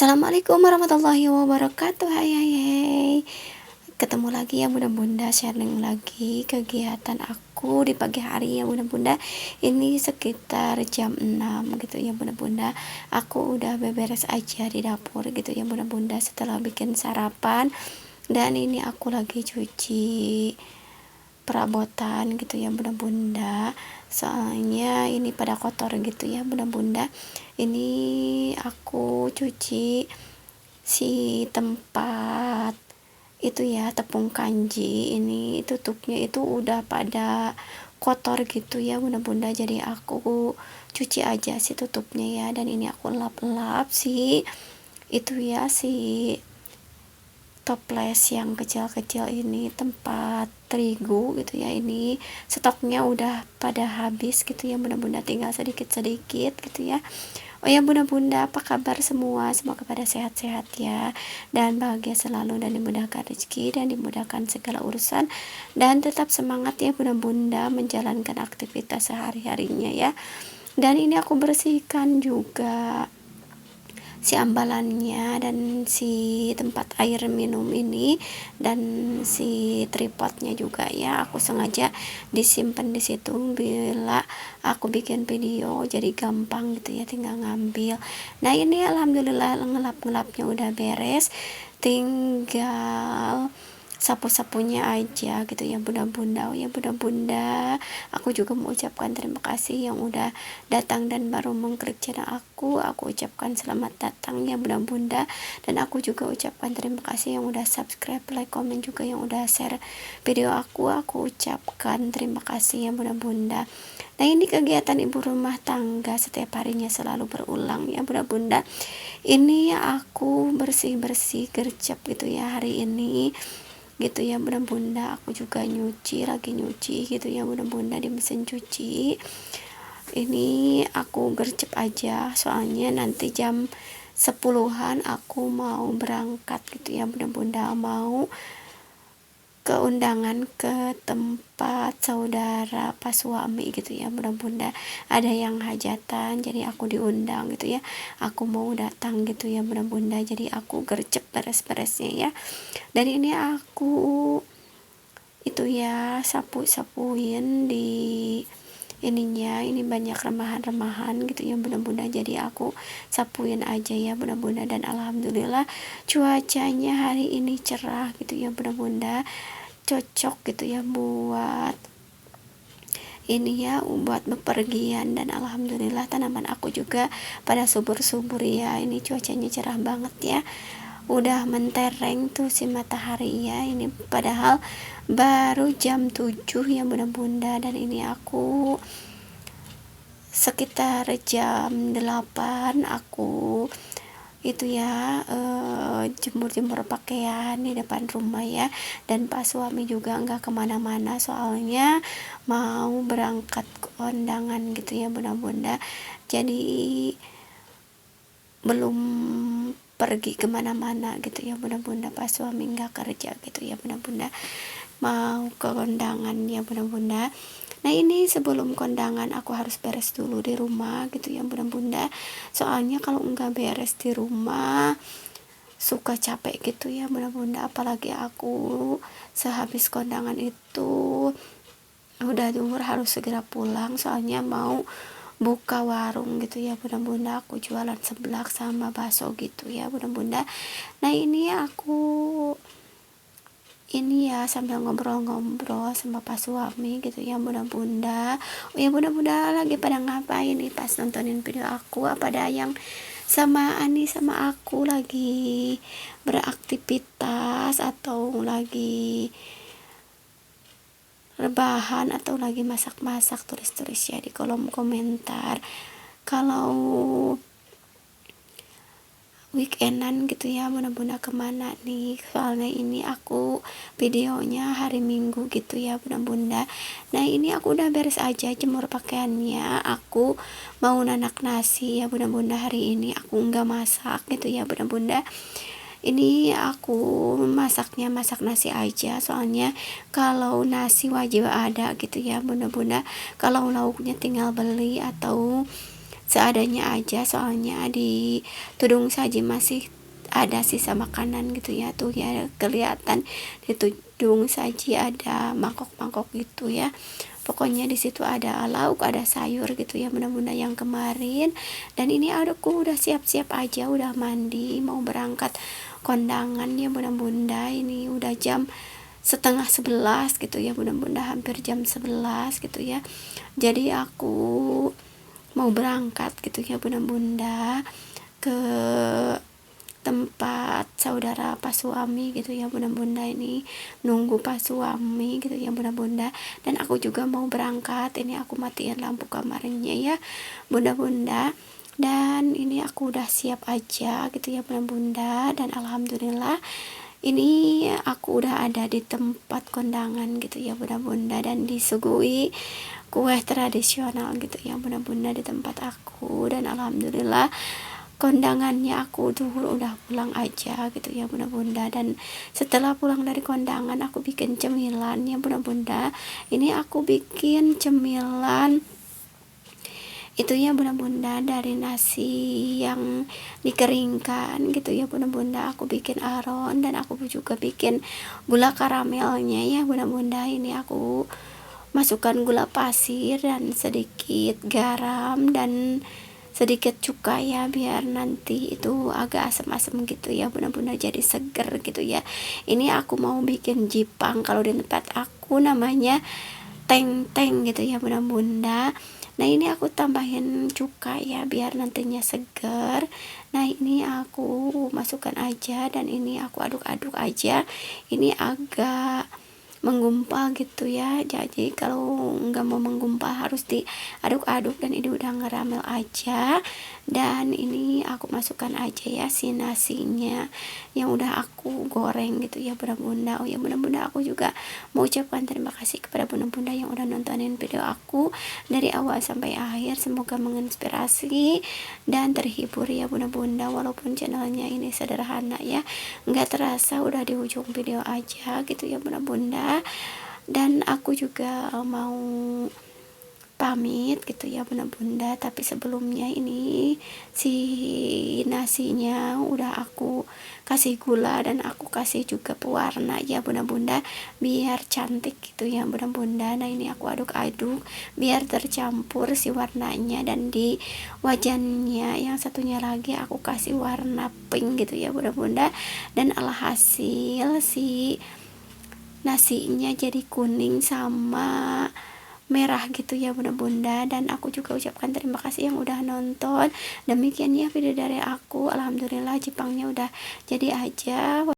Assalamualaikum warahmatullahi wabarakatuh. Hai hai hai. Ketemu lagi ya bunda-bunda, sharing lagi kegiatan aku di pagi hari ya bunda-bunda. Ini sekitar jam 6 gitu ya bunda-bunda. Aku udah beberes aja di dapur gitu ya bunda-bunda, setelah bikin sarapan. Dan ini aku lagi cuci perabotan gitu ya bunda-bunda, soalnya ini pada kotor gitu ya bunda-bunda. Ini aku cuci si tempat itu ya, tepung kanji, ini tutupnya itu udah pada kotor gitu ya bunda-bunda, jadi aku cuci aja si tutupnya ya. Dan ini aku lap-lap si itu ya, si toples yang kecil-kecil ini, tempat terigu gitu ya. Ini stoknya udah pada habis gitu ya bunda-bunda, tinggal sedikit-sedikit gitu ya. Oh ya bunda-bunda, apa kabar semua? Semoga pada sehat-sehat ya, dan bahagia selalu, dan dimudahkan rezeki, dan dimudahkan segala urusan, dan tetap semangat ya bunda-bunda menjalankan aktivitas sehari-harinya ya. Dan ini aku bersihkan juga si ambalannya dan si tempat air minum ini, dan si tripodnya juga ya, aku sengaja disimpan di situ bila aku bikin video jadi gampang gitu ya, tinggal ngambil. Nah ini alhamdulillah ngelap-ngelapnya udah beres, tinggal sapu-sapunya aja gitu ya bunda-bunda. Oh ya bunda-bunda, aku juga mau ucapkan terima kasih yang udah datang dan baru mengklik channel aku ucapkan selamat datang ya bunda-bunda. Dan aku juga ucapkan terima kasih yang udah subscribe, like, komen, juga yang udah share video aku ucapkan terima kasih ya bunda-bunda. Nah ini kegiatan ibu rumah tangga setiap harinya selalu berulang ya bunda-bunda. Ini aku bersih-bersih gercep gitu ya hari ini gitu ya bunda-bunda. Aku juga lagi nyuci gitu ya bunda-bunda di mesin cuci. Ini aku gercep aja soalnya nanti jam 10-an aku mau berangkat gitu ya bunda-bunda, mau ke undangan ke tempat saudara pas suami gitu ya bunda-bunda, ada yang hajatan jadi aku diundang gitu ya, aku mau datang gitu ya bunda-bunda, jadi aku gercep beres-beresnya ya. Dan ini aku itu ya sapu-sapuin di ininya, ini banyak remahan-remahan gitu ya bunda-bunda, jadi aku sapuin aja ya bunda-bunda. Dan alhamdulillah cuacanya hari ini cerah gitu ya bunda-bunda, cocok gitu ya buat ini ya, buat bepergian. Dan alhamdulillah tanaman aku juga pada subur-subur ya, ini cuacanya cerah banget ya, udah mentereng tuh si matahari ya. Ini padahal baru jam 7 ya bunda-bunda, dan ini aku sekitar jam 8 aku itu ya jemur-jemur pakaian di depan rumah ya. Dan Pak suami juga nggak kemana-mana soalnya mau berangkat ke undangan gitu ya bunda-bunda, jadi belum pergi kemana-mana gitu ya bunda-bunda, pas suami nggak kerja gitu ya bunda-bunda, mau ke kondangan ya bunda-bunda. Nah ini sebelum kondangan aku harus beres dulu di rumah gitu ya bunda-bunda, soalnya kalau nggak beres di rumah suka capek gitu ya bunda-bunda, apalagi aku sehabis kondangan itu udah zuhur harus segera pulang, soalnya mau buka warung gitu ya bunda-bunda, aku jualan seblak sama bakso gitu ya bunda-bunda. Nah ini aku ini ya sambil ngobrol-ngobrol sama pas suami gitu ya bunda-bunda. Oh ya bunda-bunda lagi pada ngapain nih pas nontonin video aku? Apa ada yang sama Ani sama aku lagi beraktivitas, atau lagi rebahan, atau lagi masak-masak? Tulis-tulis ya di kolom komentar. Kalau weekendan gitu ya bunda-bunda kemana nih, soalnya ini aku videonya hari Minggu gitu ya bunda-bunda. Nah ini aku udah beres aja jemur pakaiannya, aku mau nanak nasi ya bunda-bunda, hari ini aku nggak masak gitu ya bunda-bunda. Ini aku masaknya masak nasi aja, soalnya kalau nasi wajib ada gitu ya bunda-bunda, kalau lauknya tinggal beli atau seadanya aja, soalnya di tudung saji masih ada sisa makanan gitu ya, tuh ya kelihatan di tudung saji ada mangkok-mangkok gitu ya. Pokoknya di situ ada lauk, ada sayur gitu ya bunda-bunda yang kemarin. Dan ini aku udah siap-siap aja, udah mandi mau berangkat kondangan ya bunda-bunda. Ini udah jam setengah 11 gitu ya bunda-bunda, hampir jam 11 gitu ya. Jadi aku mau berangkat gitu ya bunda-bunda ke tempat saudara pas suami gitu ya bunda-bunda, ini nunggu pas suami gitu ya bunda-bunda. Dan aku juga mau berangkat, ini aku matiin lampu kamarnya ya bunda-bunda. Dan ini aku udah siap aja gitu ya bunda-bunda, dan alhamdulillah ini aku udah ada di tempat kondangan gitu ya bunda-bunda, dan disuguhi kue tradisional gitu ya bunda-bunda di tempat aku. Dan alhamdulillah kondangannya aku dulu udah pulang aja gitu ya bunda-bunda. Dan setelah pulang dari kondangan aku bikin cemilan ya bunda-bunda. Ini aku bikin cemilan itu ya bunda-bunda dari nasi yang dikeringkan gitu ya bunda-bunda. Aku bikin aron, dan aku juga bikin gula karamelnya ya bunda-bunda. Ini aku masukkan gula pasir dan sedikit garam dan sedikit cuka ya, biar nanti itu agak asam-asam gitu ya bunda-bunda, jadi seger gitu ya. Ini aku mau bikin jipang, kalau di tempat aku namanya teng-teng gitu ya bunda-bunda. Nah ini aku tambahin cuka ya biar nantinya seger. Nah ini aku masukkan aja, dan ini aku aduk-aduk aja. Ini agak menggumpal gitu ya, jadi kalau nggak mau menggumpal harus diaduk-aduk. Dan ini udah ngeramel aja, dan ini aku masukkan aja ya si nasinya yang udah aku goreng gitu ya bunda-bunda. Oh ya bunda-bunda, aku juga mau ucapkan terima kasih kepada bunda-bunda yang udah nontonin video aku dari awal sampai akhir. Semoga menginspirasi dan terhibur ya bunda-bunda, walaupun channelnya ini sederhana ya. Nggak terasa udah di ujung video aja gitu ya bunda-bunda. Dan aku juga mau pamit gitu ya bunda-bunda, tapi sebelumnya ini si nasinya udah aku kasih gula, dan aku kasih juga pewarna ya bunda-bunda biar cantik gitu ya bunda-bunda. Nah ini aku aduk-aduk biar tercampur si warnanya, dan di wajannya yang satunya lagi aku kasih warna pink gitu ya bunda-bunda. Dan alhasil si nasinya jadi kuning sama merah gitu ya bunda-bunda. Dan aku juga ucapkan terima kasih yang udah nonton. Demikian ya video dari aku, alhamdulillah jipangnya udah jadi aja.